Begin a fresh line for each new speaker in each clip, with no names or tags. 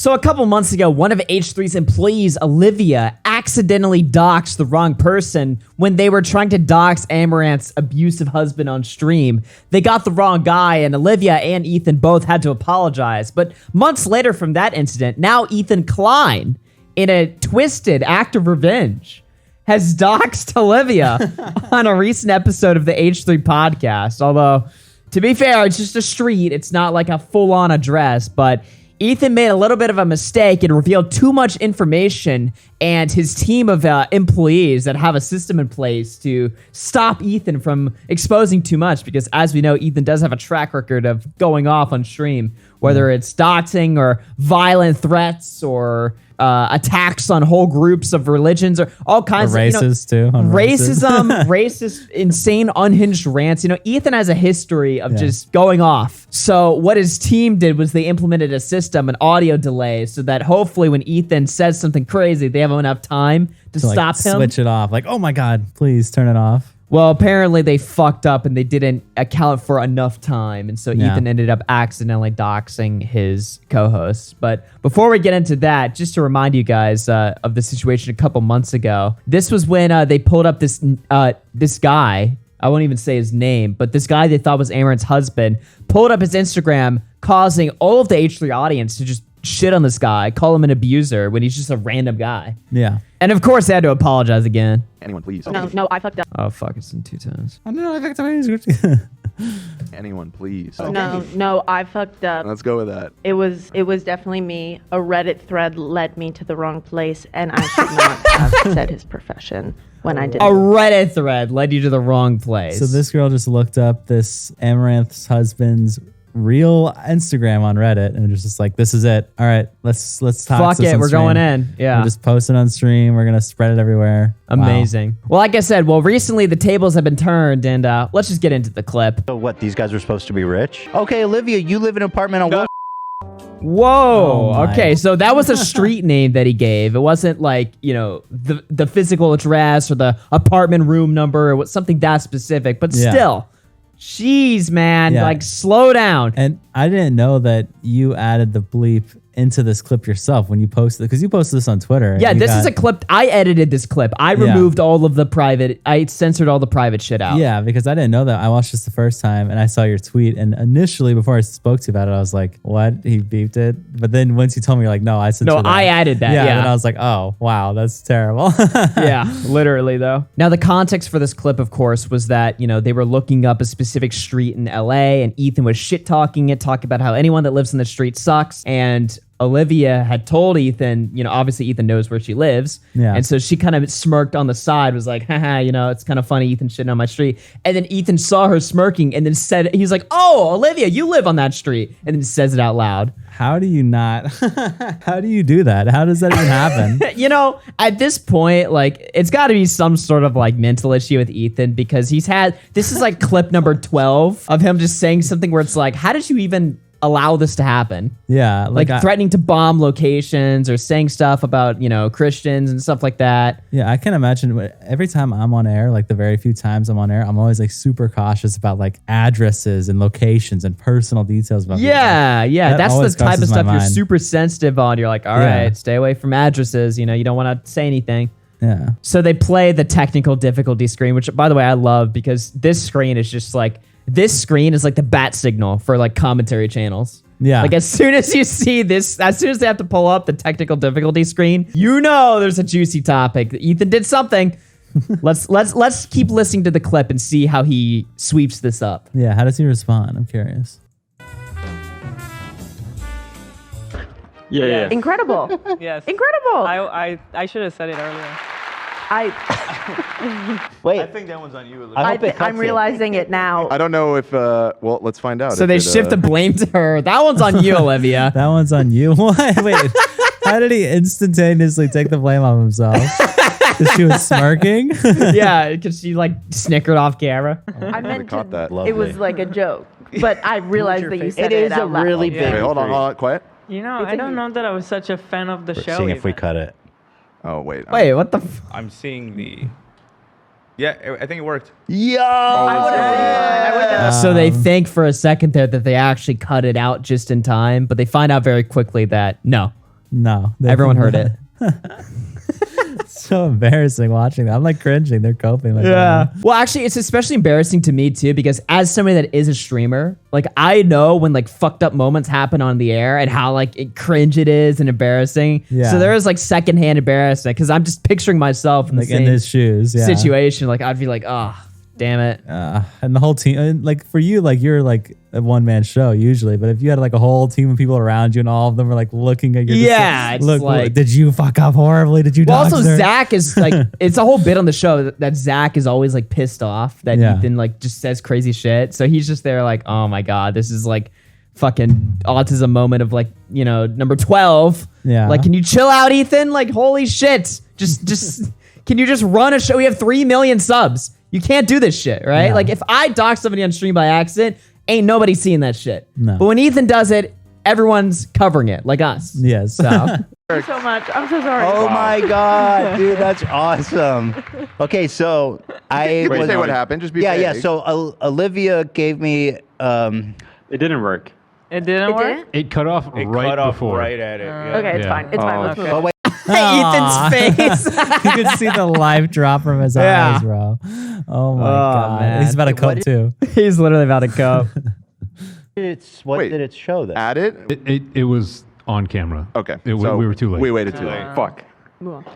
So a couple months ago, one of H3's employees, Olivia, accidentally doxed the wrong person when they were trying to dox Amaranth's abusive husband on stream. They got the wrong guy, and Olivia and Ethan both had to apologize. But months later from that incident, now Ethan Klein, in a twisted act of revenge, has doxed Olivia on a recent episode of the H3 podcast. Although, to be fair, it's just a street. It's not like a full-on address, but Ethan made a little bit of a mistake and revealed too much information, and his team of employees that have a system in place to stop Ethan from exposing too much, because as we know, Ethan does have a track record of going off on stream, whether it's doxing or violent threats or attacks on whole groups of religions or all kinds of
races too.
Racism, racist, insane, unhinged rants. Ethan has a history of just going off. So what his team did was they implemented a system, an audio delay, so that hopefully when Ethan says something crazy, they have enough time to stop him.
Switch it off. Like, oh my God, please turn it off.
Well, apparently they fucked up and they didn't account for enough time. And so Ethan ended up accidentally doxing his co-hosts. But before we get into that, just to remind you guys of the situation a couple months ago, this was when they pulled up this guy. I won't even say his name, but this guy they thought was Amaranth's husband pulled up his Instagram, causing all of the H3 audience to just shit on this guy, call him an abuser when he's just a random guy.
Yeah.
And of course they had to apologize again.
Anyone, please.
No, I fucked up.
Oh, fuck, it's in 2 times.
I know, I fucked up.
Anyone, please.
No, I fucked up.
Let's go with that.
It was definitely me. A Reddit thread led me to the wrong place, and I should not have said his profession when I did.
A Reddit thread led you to the wrong place.
So this girl just looked up this Amaranth's husband's real Instagram on Reddit and just like, this is it. All right, let's talk.
Fuck it, we're going in. Yeah.
We're just posting on stream. We're gonna spread it everywhere.
Amazing. Wow. Well, like I said, recently the tables have been turned, and let's just get into the clip.
So what, these guys are supposed to be rich? Okay, Olivia, you live in an apartment on Wall.
Whoa. Okay, so that was a street name that he gave. It wasn't like, the physical address or the apartment room number or something that specific, but still. Jeez, man, like slow down.
And I didn't know that you added the bleep into this clip yourself when you posted it, because you posted this on Twitter.
Yeah, this is a clip. I edited this clip. I removed all of the private. I censored all the private shit out.
Yeah, because I didn't know that. I watched this the first time and I saw your tweet. And initially, before I spoke to you about it, I was like, what? He beeped it? But then once you told me, you're like, no, I censored it.
No, I added that.
Yeah. And I was like, oh, wow, that's terrible.
Yeah, literally, though. Now, the context for this clip, of course, was that, they were looking up a specific street in LA and Ethan was shit-talking it, talking about how anyone that lives in the street sucks. And Olivia had told Ethan, obviously Ethan knows where she lives. Yeah. And so she kind of smirked on the side, was like, haha, it's kind of funny Ethan shitting on my street. And then Ethan saw her smirking and then said, he's like, oh, Olivia, you live on that street. And then says it out loud.
How do you not? How do you do that? How does that even happen?
At this point, like, it's got to be some sort of like mental issue with Ethan, because this is like clip number 12 of him just saying something where it's like, how did you even allow this to happen?
Yeah.
Like threatening to bomb locations or saying stuff about, Christians and stuff like that.
Yeah, I can imagine every time I'm on air, like the very few times I'm on air, I'm always like super cautious about like addresses and locations and personal details about people.
Yeah. That's the type of stuff you're super sensitive on. You're like, all right, stay away from addresses. You don't want to say anything.
Yeah.
So they play the technical difficulty screen, which, by the way, I love, because this screen is just like, this screen is like the bat signal for like commentary channels.
Yeah.
Like as soon as you see this, as soon as they have to pull up the technical difficulty screen, there's a juicy topic. Ethan did something. Let's keep listening to the clip and see how he sweeps this up.
Yeah. How does he respond? I'm curious.
Yeah.
Incredible.
Yes.
Incredible.
I should have said it earlier.
Wait.
I think that one's on you, Olivia.
I'm realizing it now.
I don't know if, well, let's find out.
So they shift the blame to her. That one's on you, Olivia.
That one's on you. What? Wait, how did he instantaneously take the blame on himself? Because she was smirking?
Yeah, because she like snickered off camera.
I meant
caught that.
It was like a joke, but I realized that you said it out loud.
It is a really big.
Wait, hold on, quiet.
I don't know that I was such a fan of the show.
Seeing if we cut it.
Oh, wait.
Wait, what the?
I'm seeing the... Yeah, I think it worked.
Yo!
So they think for a second there that they actually cut it out just in time, but they find out very quickly that no,
No.
Everyone heard it.
So embarrassing watching that. I'm like cringing. They're coping. Like
Yeah. Well, actually, it's especially embarrassing to me too, because as somebody that is a streamer, like I know when like fucked up moments happen on the air and how like cringe it is and embarrassing.
Yeah.
So there is like secondhand embarrassment because I'm just picturing myself in
like
the
in
same
his shoes. Yeah.
situation. Like I'd be like, oh, damn it.
And the whole team, and like for you, like you're like a one-man show usually, but if you had like a whole team of people around you and all of them were like looking at you,
Yeah, it's
look,
like-
did you fuck up horribly? Did you?
Well,
dox
also
her?
Zach is like, it's a whole bit on the show that Zach is always like pissed off that
Yeah.
Ethan like just says crazy shit. So he's just there like, oh my God, this is like fucking autism moment of like, you know, number 12.
Yeah.
Like, can you chill out, Ethan? Like, holy shit. Just, can you just run a show? We have 3 million subs. You can't do this shit, right?
Yeah.
Like if I dox somebody on stream by accident, ain't nobody seeing that shit.
No.
But when Ethan does it, everyone's covering it like us.
Yes.
So.
Thank you so much. I'm so sorry.
Oh my God, dude, that's awesome. Okay, so I
Wait,
was
say what happened. Just be
yeah.
vague.
So Olivia gave me
It didn't work.
It didn't
It
work?
did?
It cut off
It
right
cut off
before.
right at it. Yeah.
Okay, it's
Yeah.
fine. It's fine.
Oh,
Let's
okay.
go.
Oh wait,
Ethan's face.
You could see the life drop from his
Yeah.
eyes, bro. Oh my God.
man.
He's about to
What
cope
did-
too.
He's literally about to go.
what
Wait.
did it show then?
Add it.
It was on camera.
Okay.
We were too late.
We waited too late.
Fuck.
Move on.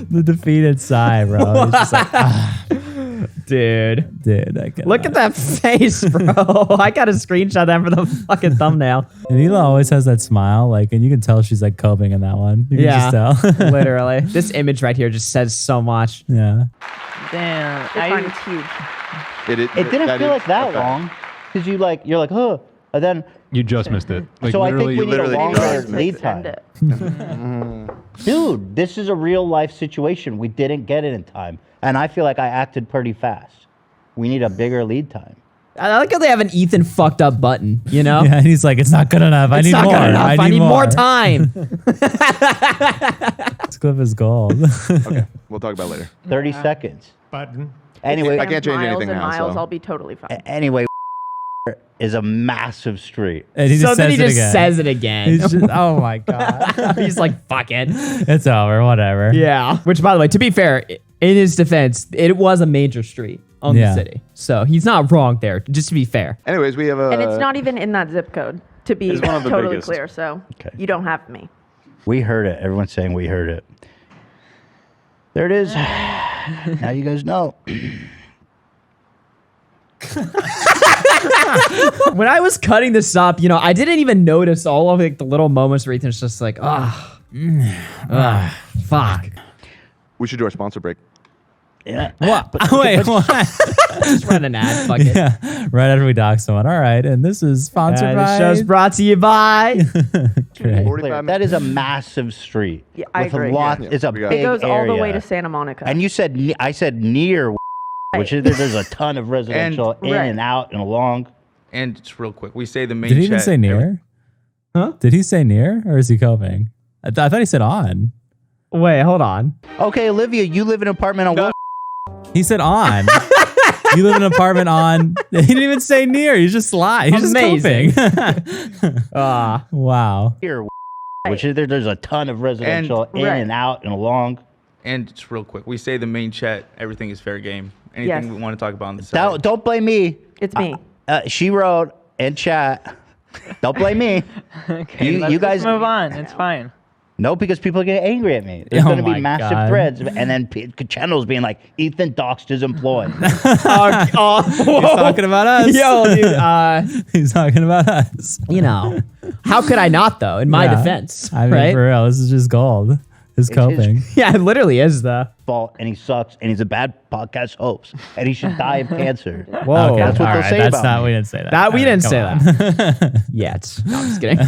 The defeated sigh, bro. He's just like,
Dude.
dude, I can't.
Look at that face, bro. I got to screenshot that for the fucking thumbnail.
And Hila always has that smile, like, and you can tell she's like coping in that one. You can
Yeah.
just tell.
Literally. This image right here just says so much.
Yeah.
Damn.
It's fine. It's huge.
It didn't feel like that long because you're like, huh, and then
You just missed it. Like
so I think
literally,
we need a
literally
longer
just
lead
Extend
time.
it.
Dude, this is a real life situation. We didn't get it in time. And I feel like I acted pretty fast. We need a bigger lead time.
I like how they have an Ethan fucked up button, you know?
Yeah, and he's like, it's not good enough. I
It's
need
not
more.
good enough. I need more time.
This clip is gold.
Okay. We'll talk about it later.
30 seconds.
button.
Anyway,
I can't change
miles
anything
and
now,
miles,
so-
I'll be totally fine.
anyway, is a massive street.
And he
So
just
then
says
he
it
just
again.
says it again.
He's just, oh my God.
He's like, fuck it.
It's over. Whatever.
Yeah. Which, by the way, to be fair, in his defense, it was a major street on
Yeah.
the city. So he's not wrong there, just to be fair.
Anyways, we have a.
And it's not even in that zip code, to be
It's one of the
totally
biggest.
clear. So
Okay.
you don't have me.
We heard it. Everyone's saying we heard it. There it is. Now you guys know.
When I was cutting this up, you know, I didn't even notice all of like the little moments where Ethan's just like, fuck.
We should do our sponsor break.
Yeah.
What? Wait, what?
Just run an ad, fuck it.
Yeah. Right after we dock someone. All right. And this is sponsored by.
The show's brought to you by.
Great.
45
That is a massive street.
Yeah, I
with
agree.
A lot.
Yeah.
It's a
We got
big
It goes all the way
area.
to Santa Monica.
And you said I said near, which is there's a ton of residential in
Right.
and out and along.
And just real quick, we say the main.
Did he even
chat
say
every-
near?
Huh?
Did he say near or is he coping? I thought he said on.
Wait, hold on.
Okay, Olivia, you live in an apartment on.
He said on. You live in an apartment on. He didn't even say near. He's just lying. He's
Amazing.
just coping. Wow.
Here, which is there's a ton of residential in
Right.
and out and along.
And just real quick, we say the main chat. Everything is fair game. Anything
Yes.
we want to talk about on the side.
Don't blame me.
It's me.
She wrote in chat. Don't blame me.
Okay,
You-
let's
you
just
guys-
move on. It's fine.
No, because people are getting angry at me. There's
Oh
going to be
my
massive
God.
threads, and then channels being like, Ethan doxed his employee.
He's talking about us.
Yo, dude,
He's talking about us.
you know, how could I not though? In my
Yeah.
defense,
I mean,
right?
for real, this is just gold. His coping.
Yeah, it literally is though.
Fault, and he sucks, and he's a bad podcast host, and he should die of cancer.
Whoa,
Okay,
That's what
all
they'll
right,
say
that's
about
not.
me.
We didn't say that.
That we
All right,
didn't say
come on.
that yet. No, I'm just kidding.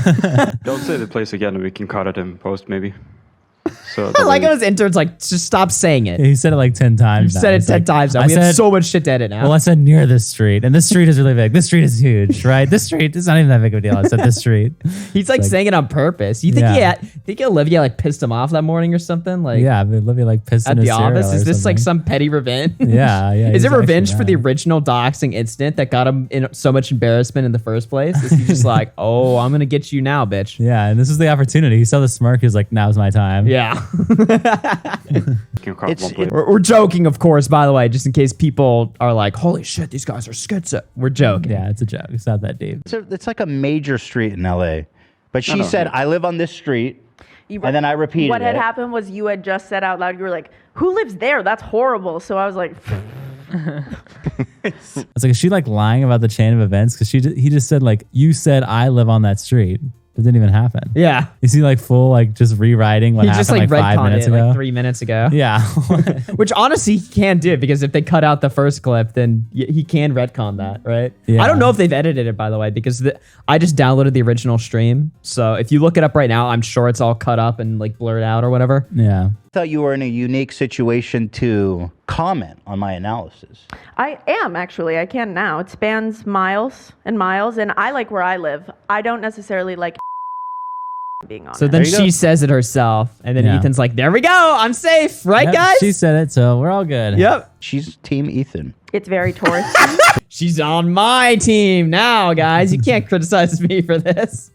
Don't say the place again. We can cut it in post maybe. So
I like how his intern's like, just stop saying it.
He said it like 10 times.
You've said it 10 times now. We have so much shit to edit now.
Well, I said near this street, and this street is really big. This street is huge, right? This street is not even that big of a deal. I said this street.
He's like saying it on purpose. You think think Olivia like pissed him off that morning or something? Like
Yeah, but Olivia like pissed
at
in his
the office?
cereal or
Is this like
something.
some petty revenge?
Yeah.
Is
he's
it revenge
actually
for the
mad.
original doxing incident that got him in so much embarrassment in the first place? Is he just like, oh, I'm gonna get you now, bitch?
Yeah, and this is the opportunity. He saw the smirk. He was like, now's my time.
Yeah.
It's
We're joking, of course, by the way, just in case people are like, holy shit, these guys are schizo. We're joking.
Yeah, it's a joke. It's not that deep.
it's like a major street in LA. But she said, I live on this street. And then I repeated
What had
it.
happened was you had just said out loud, you were like, who lives there? That's horrible. So I was like,
It's like, is she like lying about the chain of events? Because he just said like, you said I live on that street. It didn't even happen.
Yeah.
Is he like full like just rewriting what
He
happened
just like
like 5
retconned
minutes
it
ago?
like 3 minutes ago.
Yeah.
Which honestly he can't do because if they cut out the first clip, then he can retcon that, right?
Yeah.
I don't know if they've edited it, by the way, because I just downloaded the original stream. So if you look it up right now, I'm sure it's all cut up and like blurred out or whatever.
Yeah.
I thought you were in a unique situation to comment on my analysis.
I am actually. I can now. It spans miles and miles, and I like where I live. I don't necessarily like being honest.
So then
There you
she
go.
says it herself, and then
Yeah.
Ethan's like, there we go, I'm safe, right,
Yep,
guys?
She said it, so we're all good.
Yep.
She's Team Ethan.
It's very touristy.
She's on my team now, guys. You can't criticize me for this.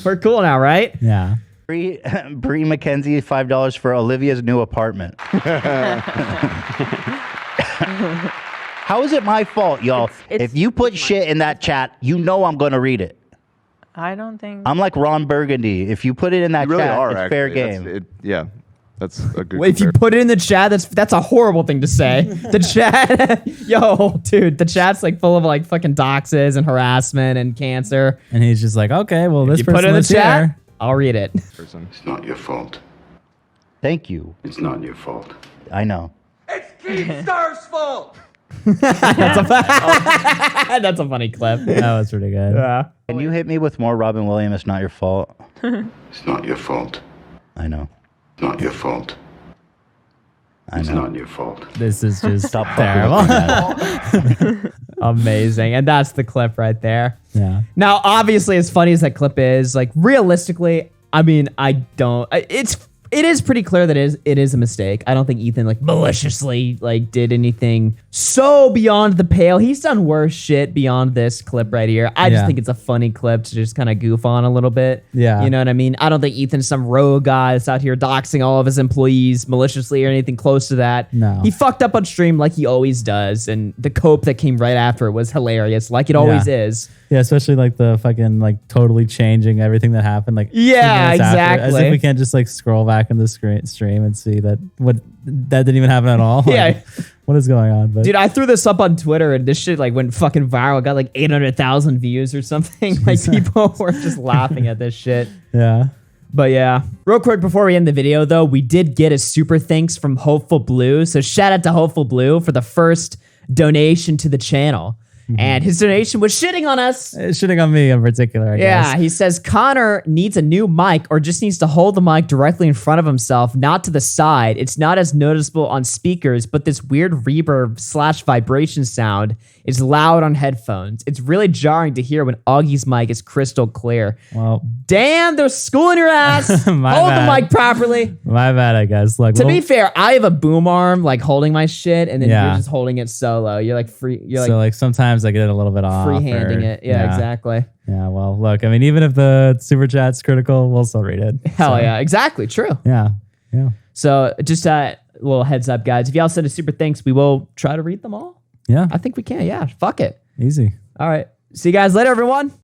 We're cool now, right?
Yeah.
Bree McKenzie, $5 for Olivia's new apartment. How is it my fault, y'all?
It's
If you put shit in that chat, you know I'm going to read it.
I don't think.
I'm like Ron Burgundy. If you put it in that
You really
chat,
are,
it's
actually.
fair game.
Yeah, that's a good
Well, if you
comparison.
put it in the chat, that's a horrible thing to say. The chat, yo, dude, the chat's like full of like fucking doxes and harassment and cancer.
And he's just like, okay, well, this
You put it
person
in the
lives
chat,
here.
I'll read it.
Person.
It's not your fault.
Thank you.
It's not your fault.
I know.
That's a funny clip.
That was pretty good.
Yeah.
Can you hit me with more Robin Williams? It's not your fault.
It's not your fault.
I know.
It's not your fault.
I
It's
know.
not your fault.
This is just
Stop fucking
terrible.
with me, man.
Amazing. And that's the clip right there.
Yeah.
Now, obviously, as funny as that clip is, like realistically, I mean, it is pretty clear that it is a mistake. I don't think Ethan like maliciously like did anything so beyond the pale. He's done worse shit beyond this clip right here. I just
Yeah.
think it's a funny clip to just kind of goof on a little bit.
Yeah.
You know what I mean? I don't think Ethan's some rogue guy that's out here doxing all of his employees maliciously or anything close to that.
No.
He fucked up on stream like he always does. And the cope that came right after it was hilarious, like it always is.
Yeah, especially like the fucking like totally changing everything that happened. Like 2
Yeah,
minutes after, as
exactly.
if we can't just like scroll back in the stream and see that that didn't even happen at all. Like,
Yeah.
what is going on? But
Dude, I threw this up on Twitter and this shit like went fucking viral. Got like 800,000 views or something. Like people were just laughing at this shit.
yeah.
But yeah. Real quick before we end the video though, we did get a super thanks from Hopeful Blue. So shout out to Hopeful Blue for the first donation to the channel. And his donation was shitting on us.
It's shitting on me in particular, I
Yeah,
guess.
he says Connor needs a new mic or just needs to hold the mic directly in front of himself, not to the side. It's not as noticeable on speakers, but this weird reverb / vibration sound is loud on headphones. It's really jarring to hear when Augie's mic is crystal clear.
Well,
Damn, they're schooling your ass.
My
Hold
bad.
the mic properly.
my bad, I guess. Like,
To
well,
be fair, I have a boom arm like holding my shit, and then
Yeah.
you're just holding it solo. You're like free. You're
so
like
like sometimes I get it a little bit off.
freehanding
or-
it. Yeah, exactly.
Yeah, well, look, I mean, even if the super chat's critical, we'll still read it.
Hell
So,
yeah, exactly. True.
Yeah. Yeah.
So just a little heads up, guys. If y'all send a super thanks, we will try to read them all.
Yeah.
I think we can. Yeah. Fuck it.
Easy.
All right. See you guys later, everyone.